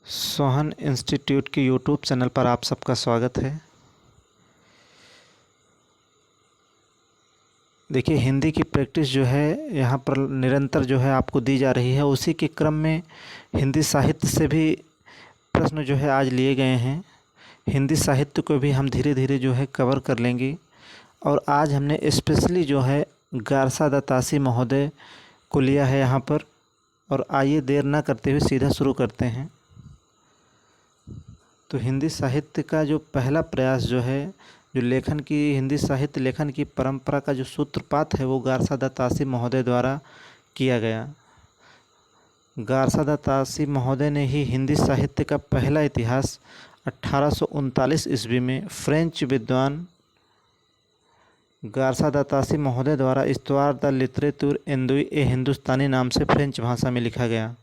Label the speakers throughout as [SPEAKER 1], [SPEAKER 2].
[SPEAKER 1] Sohan institute के YouTube channel पर आप सबका स्वागत है। देखिए, हिंदी की प्रैक्टिस जो है यहाँ पर निरंतर जो है आपको दी जा रही है। उसी के क्रम में हिंदी साहित्य से भी प्रश्न जो है आज लिए गए हैं। हिंदी साहित्य को भी हम धीरे धीरे जो है कवर कर लेंगे। और आज हमने स्पेशली जो है गारसा दत्तासी महोदय को लिया है यहाँ पर। और आइए देर ना करते हुए सीधा शुरू करते हैं। तो हिंदी साहित्य का जो पहला प्रयास जो है, जो लेखन की हिंदी साहित्य लेखन की परंपरा का जो सूत्रपात है, वो गारसा दत्तासी महोदय द्वारा किया गया। गारसा दत्तासी महोदय ने ही हिंदी साहित्य का पहला इतिहास 1839 ईस्वी में फ्रेंच विद्वान गारसा दत्तासी महोदय द्वारा इस्तवार द लिटरेचर एंदुई ए हिंदुस्तानी नाम से फ्रेंच भाषा में लिखा गया।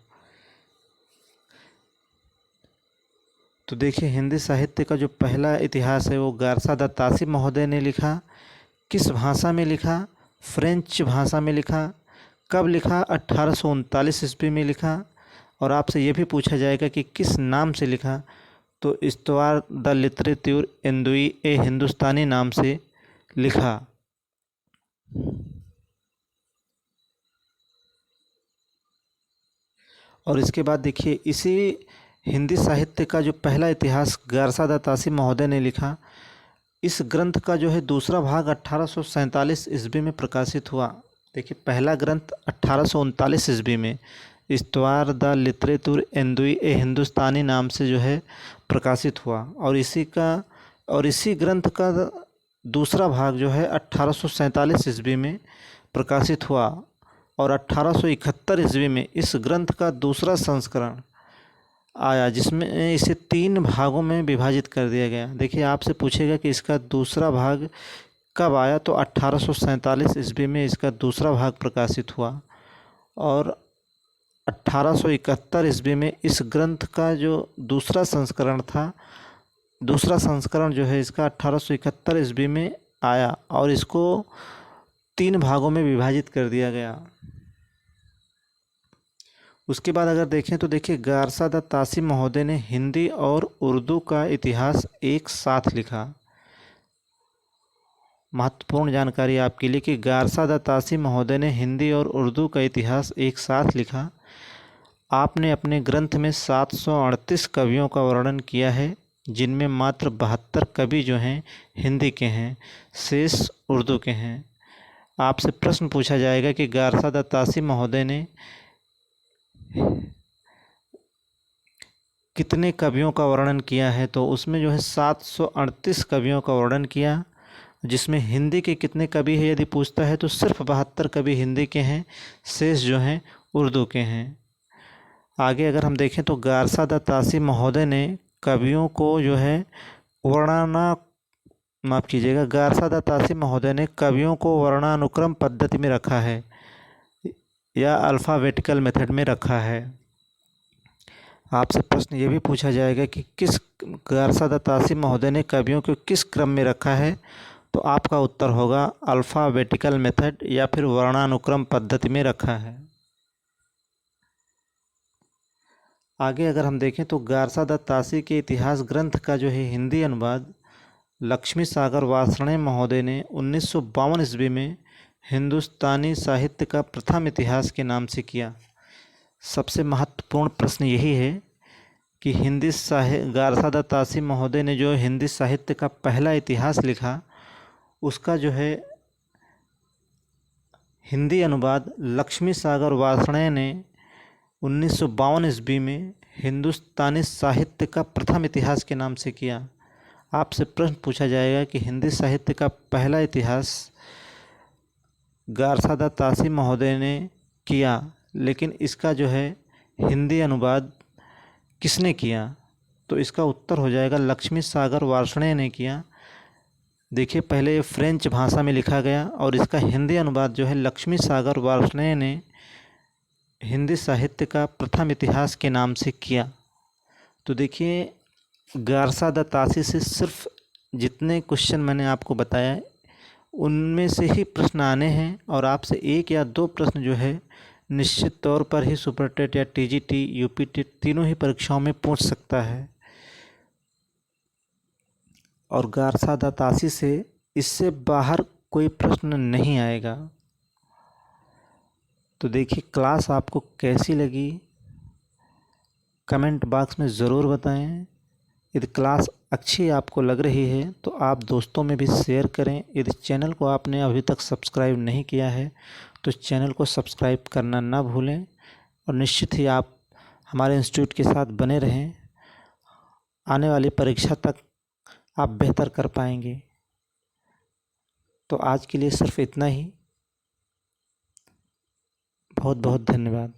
[SPEAKER 1] तो देखिए, हिंदी साहित्य का जो पहला इतिहास है वो गारसा दत्तासी महोदय ने लिखा। किस भाषा में लिखा? फ्रेंच भाषा में लिखा। कब लिखा? 1839 ईस्वी में लिखा। और आपसे ये भी पूछा जाएगा कि किस नाम से लिखा, तो इस्तवार द लिटरेचर एंदुई ए हिंदुस्तानी नाम से लिखा। और इसके बाद देखिए, इसी हिंदी साहित्य का जो पहला इतिहास गारसा दत्तासी महोदय ने लिखा, इस ग्रंथ का जो है दूसरा भाग 1847 ईस्वी में प्रकाशित हुआ। देखिए, पहला ग्रंथ 1839 ईस्वी में इस्तवार द लिटरेचर एंदुई ए हिंदुस्तानी नाम से जो है प्रकाशित हुआ। और इसी ग्रंथ का दूसरा भाग जो है 1847 ईस्वी में प्रकाशित हुआ। और 1871 ईस्वी में इस ग्रंथ का दूसरा संस्करण आया, जिसमें इसे 3 भागों में विभाजित कर दिया गया। देखिए, आपसे पूछेगा कि इसका दूसरा भाग कब आया, तो 1847 ईस्वी में इसका दूसरा भाग प्रकाशित हुआ। और 1871 ईस्वी में इस ग्रंथ का जो दूसरा संस्करण था, दूसरा संस्करण जो है इसका 1871 ईस्वी में आया और इसको 3 भागों में विभाजित कर दिया गया। उसके बाद अगर देखें तो देखिए, गारसा दत्तासी महोदय ने हिंदी और उर्दू का इतिहास एक साथ लिखा। महत्वपूर्ण जानकारी आपके लिए कि गारसा दत्तासी महोदय ने हिंदी और उर्दू का इतिहास एक साथ लिखा। आपने अपने ग्रंथ में 738 कवियों का वर्णन किया है, जिनमें मात्र 72 कवि जो हैं हिंदी के हैं, शेष उर्दू के हैं। आपसे प्रश्न पूछा जाएगा कि गारसा दत्तासी महोदय ने कितने कवियों का वर्णन किया है, तो उसमें जो है 738 कवियों का वर्णन किया। जिसमें हिंदी के कितने कवि हैं यदि पूछता है, तो सिर्फ 72 कवि हिंदी के हैं, शेष जो हैं उर्दू के हैं। आगे अगर हम देखें तो गारसा दत्तासी महोदय ने कवियों को जो है गारसा दत्तासी महोदय ने कवियों को वर्णानुक्रम पद्धति में रखा है या अल्फ़ाबेटिकल मेथड में रखा है। आपसे प्रश्न ये भी पूछा जाएगा कि गारसा दत्तासी महोदय ने कवियों को किस क्रम में रखा है, तो आपका उत्तर होगा अल्फ़ाबेटिकल मेथड या फिर वर्णानुक्रम पद्धति में रखा है। आगे अगर हम देखें तो गारसा दत्तासी के इतिहास ग्रंथ का जो है हिंदी अनुवाद लक्ष्मी सागर वार्ष्णेय महोदय ने 1952 ईस्वी में हिंदुस्तानी साहित्य का प्रथम इतिहास के नाम से किया। सबसे महत्वपूर्ण प्रश्न यही है कि गारसा दत्तासी महोदय ने जो हिंदी साहित्य का पहला इतिहास लिखा, उसका जो है हिंदी अनुवाद लक्ष्मी सागर वार्ष्णेय ने 1952 ईस्वी में हिंदुस्तानी साहित्य का प्रथम इतिहास के नाम से किया। आपसे प्रश्न पूछा जाएगा कि हिंदी साहित्य का पहला इतिहास गारसा दत्तासी महोदय ने किया, लेकिन इसका जो है हिंदी अनुवाद किसने किया, तो इसका उत्तर हो जाएगा लक्ष्मी सागर वार्ष्णेय ने किया। देखिए, पहले ये फ्रेंच भाषा में लिखा गया और इसका हिंदी अनुवाद जो है लक्ष्मी सागर वार्ष्णेय ने हिंदी साहित्य का प्रथम इतिहास के नाम से किया। तो देखिए, गारसा दत्तासी से सिर्फ जितने क्वेश्चन मैंने आपको बताया, उनमें से ही प्रश्न आने हैं और आपसे 1 या 2 प्रश्न जो है निश्चित तौर पर ही सुपर टेट या टीजीटी, यूपी टेट तीनों ही परीक्षाओं में पहुंच सकता है। और गारसा दातासी से इससे बाहर कोई प्रश्न नहीं आएगा। तो देखिए क्लास आपको कैसी लगी, कमेंट बॉक्स में ज़रूर बताएं। यदि क्लास अच्छी आपको लग रही है तो आप दोस्तों में भी शेयर करें। यदि चैनल को आपने अभी तक सब्सक्राइब नहीं किया है तो चैनल को सब्सक्राइब करना ना भूलें। और निश्चित ही आप हमारे इंस्टीट्यूट के साथ बने रहें, आने वाली परीक्षा तक आप बेहतर कर पाएंगे। तो आज के लिए सिर्फ इतना ही। बहुत बहुत धन्यवाद।